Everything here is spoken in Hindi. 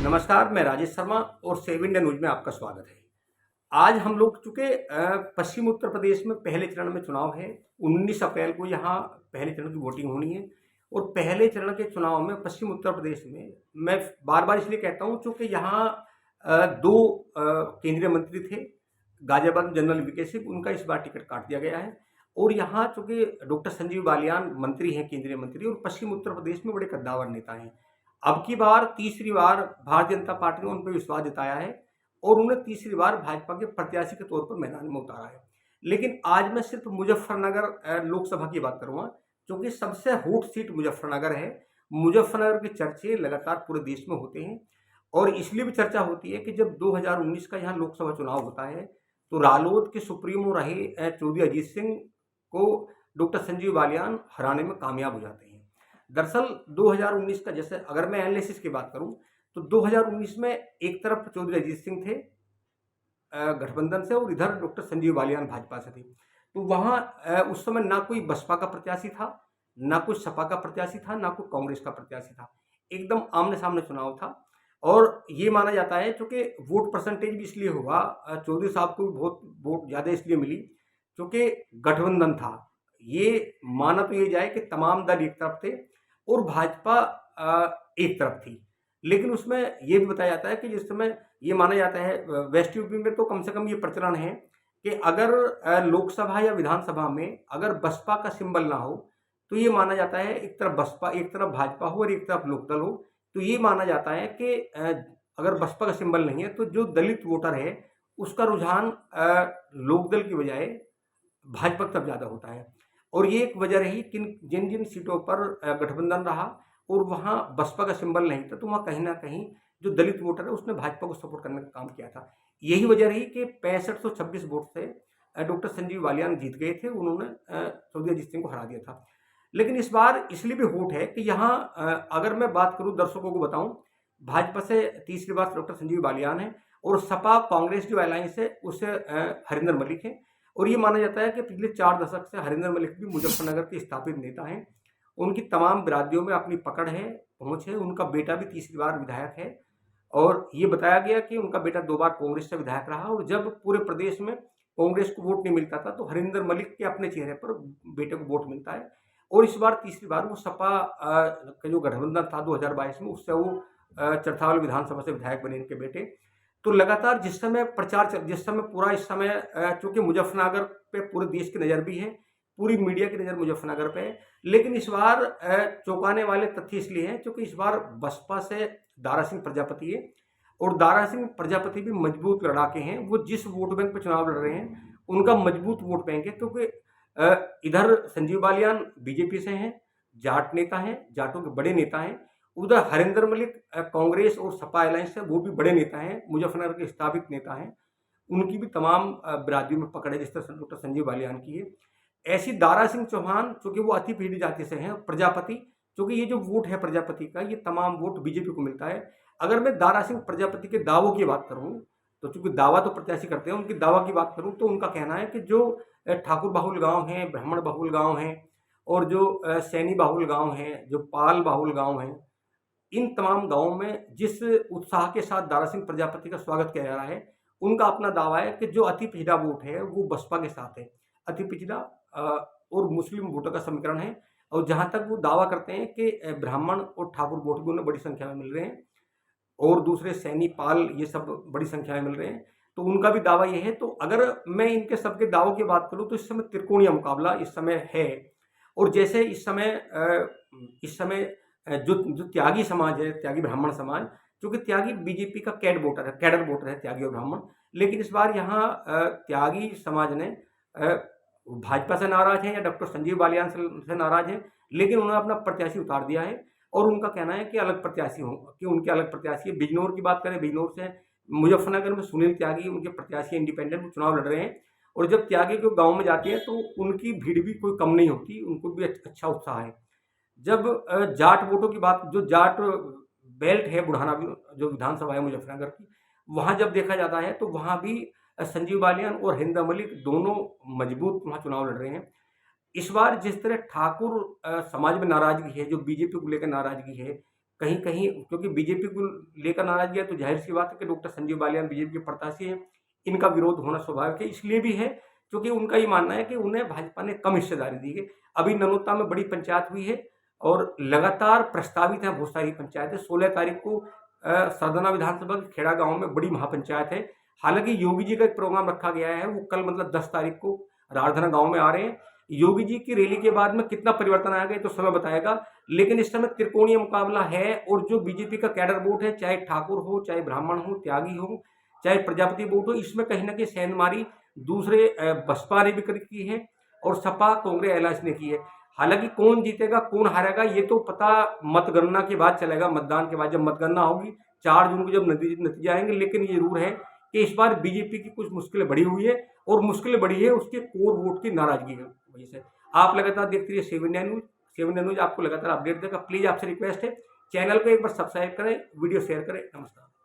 नमस्कार, मैं राजेश शर्मा और सेव इंडिया न्यूज में आपका स्वागत है। आज हम लोग चूंकि पश्चिम उत्तर प्रदेश में पहले चरण में चुनाव है। 19 अप्रैल को यहाँ पहले चरण की वोटिंग होनी है और पहले चरण के चुनाव में पश्चिम उत्तर प्रदेश में मैं बार बार इसलिए कहता हूँ चूंकि यहाँ दो केंद्रीय मंत्री थे, गाजियाबाद में जनरल वीके सिंह, उनका इस बार टिकट काट दिया गया है। और यहाँ चूंकि डॉक्टर संजीव बालियान मंत्री हैं, केंद्रीय मंत्री, और पश्चिम उत्तर प्रदेश में बड़े कद्दावर नेता हैं। अब की बार तीसरी बार भारतीय जनता पार्टी ने उन पर विश्वास जताया है और उन्हें तीसरी बार भाजपा के प्रत्याशी के तौर पर मैदान में उतारा है। लेकिन आज मैं सिर्फ मुजफ्फरनगर लोकसभा की बात करूंगा, क्योंकि सबसे हॉट सीट मुजफ्फरनगर है। मुजफ्फरनगर के चर्चे लगातार पूरे देश में होते हैं और इसलिए भी चर्चा होती है कि जब 2019 का यहाँ लोकसभा चुनाव होता है तो रालोद के सुप्रीमो रहे चौधरी अजीत सिंह को डॉक्टर संजीव बालियान हराने में कामयाब हो जाते हैं। दरअसल 2019 का, जैसे अगर मैं एनालिसिस की बात करूं तो 2019 में एक तरफ चौधरी अजीत सिंह थे गठबंधन से और इधर डॉक्टर संजीव बालियान भाजपा से थे। तो वहां उस समय ना कोई बसपा का प्रत्याशी था, ना कोई सपा का प्रत्याशी था, ना कोई कांग्रेस का प्रत्याशी था। एकदम आमने सामने चुनाव था और ये माना जाता है क्योंकि वोट परसेंटेज भी इसलिए हुआ, चौधरी साहब को भी बहुत वोट ज़्यादा इसलिए मिली क्योंकि गठबंधन था। ये माना तो ये जाए कि तमाम दल एक तरफ थे और भाजपा एक तरफ थी। लेकिन उसमें ये भी बताया जाता है कि जिस समय ये माना जाता है, वेस्ट यूपी में तो कम से कम ये प्रचलन है कि अगर लोकसभा या विधानसभा में अगर बसपा का सिंबल ना हो तो ये माना जाता है, एक तरफ बसपा, एक तरफ भाजपा हो और एक तरफ लोकदल हो, तो ये माना जाता है कि अगर बसपा का सिंबल नहीं है तो जो दलित वोटर है उसका रुझान लोकदल की बजाय भाजपा की तरफ ज़्यादा होता है। और ये एक वजह रही कि जिन जिन सीटों पर गठबंधन रहा और वहाँ बसपा का सिंबल नहीं था तो वहाँ कहीं ना कहीं जो दलित वोटर है उसने भाजपा को सपोर्ट करने का काम किया था। यही वजह रही कि 6526 वोट से डॉक्टर संजीव बालियान जीत गए थे, उन्होंने चौधरी अजीत सिंह को हरा दिया था। लेकिन इस बार इसलिए भी वोट है कि यहाँ अगर मैं बात करूँ, दर्शकों को बताऊँ, भाजपा से तीसरी बार डॉक्टर संजीव बालियान है और सपा कांग्रेस जो अलायंस है उससे हरिंदर मलिक है। और ये माना जाता है कि पिछले 4 दशक से हरिंदर मलिक भी मुजफ्फरनगर के स्थापित नेता हैं। उनकी तमाम बिरादरियों में अपनी पकड़ है, पहुंच है। उनका बेटा भी तीसरी बार विधायक है और ये बताया गया कि उनका बेटा 2 बार कांग्रेस से विधायक रहा और जब पूरे प्रदेश में कांग्रेस को वोट नहीं मिलता था तो हरिंदर मलिक के अपने चेहरे पर बेटे को वोट मिलता है। और इस बार तीसरी बार वो सपा का जो गठबंधन था 2022 में, उससे वो चरथावल विधानसभा से विधायक बने इनके बेटे। तो लगातार जिस समय पूरा इस समय चूंकि मुजफ्फरनगर पे पूरे देश की नज़र भी है, पूरी मीडिया की नज़र मुजफ्फरनगर पे है, लेकिन इस बार चौंकाने वाले तथ्य इसलिए हैं क्योंकि इस बार बसपा से दारा सिंह प्रजापति है और दारा सिंह प्रजापति भी मजबूत लड़ाके हैं। वो जिस वोट बैंक पर चुनाव लड़ रहे हैं उनका मजबूत वोट बैंक है, क्योंकि इधर संजीव बालियान बीजेपी से हैं, जाट नेता हैं, जाटों के बड़े नेता हैं। उधर हरिंदर मलिक कांग्रेस और सपा अलायंस है, वो भी बड़े नेता हैं, मुजफ्फरनगर के स्थापित नेता हैं। उनकी भी तमाम बिरादरियों में पकड़ है, जिस तरह डॉक्टर संजीव बालियान की है। ऐसी दारा सिंह चौहान, चूंकि वो अति पीढ़ी जाति से हैं, प्रजापति, क्योंकि ये जो वोट है प्रजापति का, ये तमाम वोट बीजेपी को मिलता है। अगर मैं दारा सिंह प्रजापति के दावों की बात करूँ तो चूंकि दावा तो प्रत्याशी करते हैं, उनकी दावा की बात करूँ तो उनका कहना है कि जो ठाकुर बाहुल गाँव हैं, ब्राह्मण बाहुल गाँव हैं और जो सैनी बाहुल गाँव हैं, जो पाल बाहुल गाँव हैं, इन तमाम गांवों में जिस उत्साह के साथ दारा सिंह प्रजापति का स्वागत किया जा रहा है, उनका अपना दावा है कि जो अति पिछड़ा वोट है वो बसपा के साथ है। अति पिछड़ा और मुस्लिम वोटों का समीकरण है और जहां तक वो दावा करते हैं कि ब्राह्मण और ठाकुर वोट भी उन्हें बड़ी संख्या में मिल रहे हैं और दूसरे सैनी पाल ये सब बड़ी संख्या में मिल रहे हैं, तो उनका भी दावा ये है। तो अगर मैं इनके सबके दावों की बात करूँ तो इस समय त्रिकोणीय मुकाबला इस समय है। और जैसे इस समय जो त्यागी समाज है, त्यागी ब्राह्मण समाज, क्योंकि त्यागी बीजेपी का कैडर वोटर है त्यागी और ब्राह्मण, लेकिन इस बार यहाँ त्यागी समाज ने भाजपा से नाराज है या डॉक्टर संजीव बालियान से नाराज है, लेकिन उन्होंने अपना प्रत्याशी उतार दिया है और उनका कहना है कि अलग प्रत्याशी हों, कि उनके अलग प्रत्याशी है। बिजनौर की बात करें, बिजनौर से मुजफ्फरनगर में सुनील त्यागी उनके प्रत्याशी इंडिपेंडेंट चुनाव लड़ रहे हैं और जब त्यागी को गाँव में जाते हैं तो उनकी भीड़ भी कोई कम नहीं होती, उनको भी अच्छा उत्साह है। जब जाट वोटों की बात, जो जाट बेल्ट है बुढ़ाना जो विधानसभा है मुजफ्फरनगर की, वहाँ जब देखा जाता है तो वहाँ भी संजीव बालियान और हरिंदर मलिक दोनों मजबूत वहाँ चुनाव लड़ रहे हैं। इस बार जिस तरह ठाकुर समाज में नाराजगी है, जो बीजेपी को लेकर नाराजगी है, कहीं कहीं क्योंकि बीजेपी को लेकर नाराजगी है, तो जाहिर सी बात है कि डॉक्टर संजीव बालियान बीजेपी के प्रत्याशी हैं, इनका विरोध होना स्वाभाविक है। इसलिए भी है क्योंकि उनका ये मानना है कि उन्हें भाजपा ने कम हिस्सेदारी दी है। अभी ननौता में बड़ी पंचायत हुई है और लगातार प्रस्तावित है बहुत सारी पंचायतें। 16 तारीख को सरदना विधानसभा के खेड़ा गांव में बड़ी महापंचायत है। हालांकि योगी जी का एक प्रोग्राम रखा गया है, वो कल मतलब 10 तारीख को राजधाना गांव में आ रहे हैं। योगी जी की रैली के बाद में कितना परिवर्तन आएगा ये तो समय बताएगा, लेकिन इस समय त्रिकोणीय मुकाबला है। और जो बीजेपी का कैडर वोट है, चाहे ठाकुर हो, चाहे ब्राह्मण हो, त्यागी हो, चाहे प्रजापति वोट हो, इसमें कहीं ना कहीं सेंधमारी दूसरे बसपा ने भी की है और सपा कांग्रेस एलायंस ने की है। हालांकि कौन जीतेगा कौन हारेगा ये तो पता मतगणना के बाद चलेगा, मतदान के बाद जब मतगणना होगी 4 जून को जब नतीजे आएंगे। लेकिन ये जरूर है कि इस बार बीजेपी की कुछ मुश्किलें बढ़ी हुई है और मुश्किलें बढ़ी है उसके कोर वोट की नाराजगी की वजह से। आप लगातार देखते रहिए 7 इंडिया न्यूज। 7 इंडिया न्यूज आपको लगातार अपडेट देगा। प्लीज आपसे रिक्वेस्ट है चैनल को एक बार सब्सक्राइब करें, वीडियो शेयर करें। नमस्कार।